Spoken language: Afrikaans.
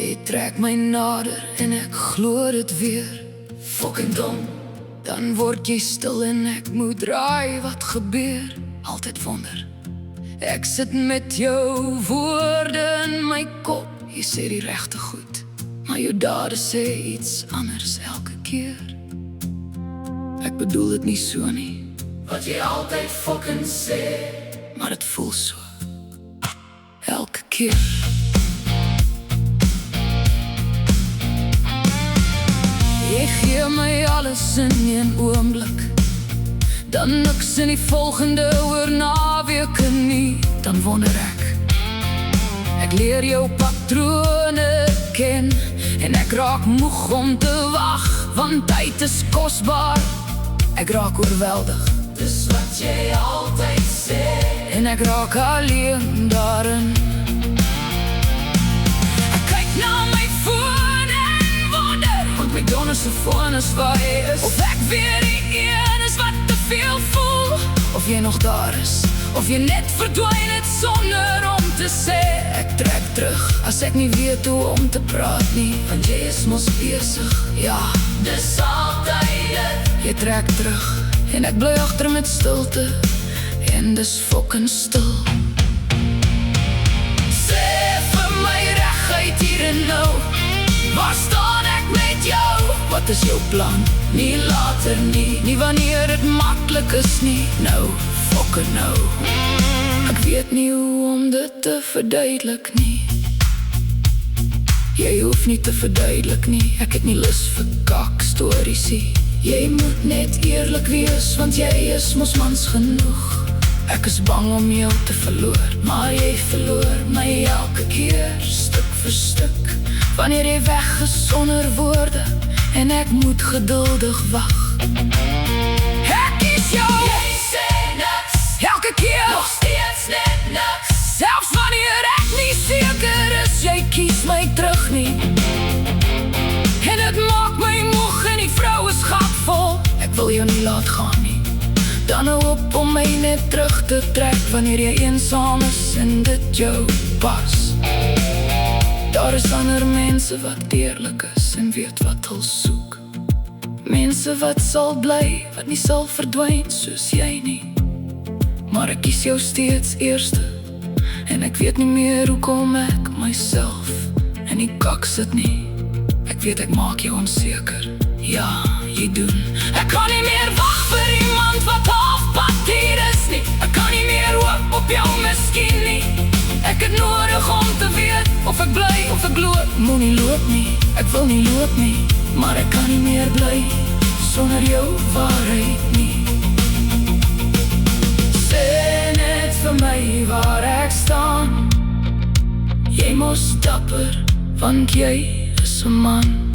Jy trek my nader en ek glo dit weer. Fucking dom. Dan word jy stil en ek moet raai wat gebeur. Altyd wonder. Ek sit met jou woorde in my kop. Jy sê die regte goed, maar jou dade sê iets anders elke keer. Ek bedoel dit nie so nie, wat jy altyd fucking sê, maar het voel so elke keer. Jy gee my alles in een oomblik, dan niks in die volgende oor naweke nie. Dan wonder ek leer jou patrone ken, en ek raak moeg om te wag, want tyd is kosbaar. Ek raak oorweldig, dis wat jy altyd sê, en ek raak alleen daarin. Ek kyk na my foon en wonder, want my donderse foon is waar jy is, of ek weer die een is wat te veel voel, of jy nog daar is, of jy net verdwyn het sonder om te sê. Ek trek terug, as ek nie weet hoe om te praat nie, want jy is mos besig, ja, dis altyd dit. Jy trek terug, en ek bly agter met stilte, en dis fucking stil. Sê vir my reguit hier en nou, waar staan ek met jou? Wat is jou plan? Nie later nie, nie wanneer het maklik is nie, nou, fucking nou. Ek weet nie hoe om dit te verduidelik nie. Jy hoef nie te verduidelik nie, ek het nie lus vir kak stories nie. Jy moet net eerlik wees, want jy is mos mans genoeg. Ek is bang om jou te verloor, maar jy verloor my elke keer, stuk vir stuk. Wanneer jy weg is sonder woorde, en ek moet geduldig wag. Ek is jou, jy sê niks, elke keer, nog steeds net niks. Selfs wanneer ek nie seker is, jy kies my terug nie. En het maak my moeg en die vrou is gatvol. Ek wil jou nie laat gaan nie, dan hou op om my net terug te trek, wanneer jy eensaam is en dit jou pas. Daar is ander mense wat eerlik is en weet wat hulle soek. Mense wat sal bly, wat nie sal verdwyn soos jy nie. Maar ek kies jou steeds eerste, en ek weet nie meer hoekom ek myself in die kak sit nie. Ek weet ek maak jou onseker, ja, jy doen. Ek kan nie meer wag vir iemand wat halfpad hier is nie. Ek kan nie meer hoop op jou miskien nie. Ek het nodig om te weet, of ek bly, of ek loop. Moenie loop nie, ek wil nie loop nie, maar ek kan nie meer bly sonder jou waarheid nie. Sê net vir my waar ek staan. Jy mos dapper, want jy is 'n man.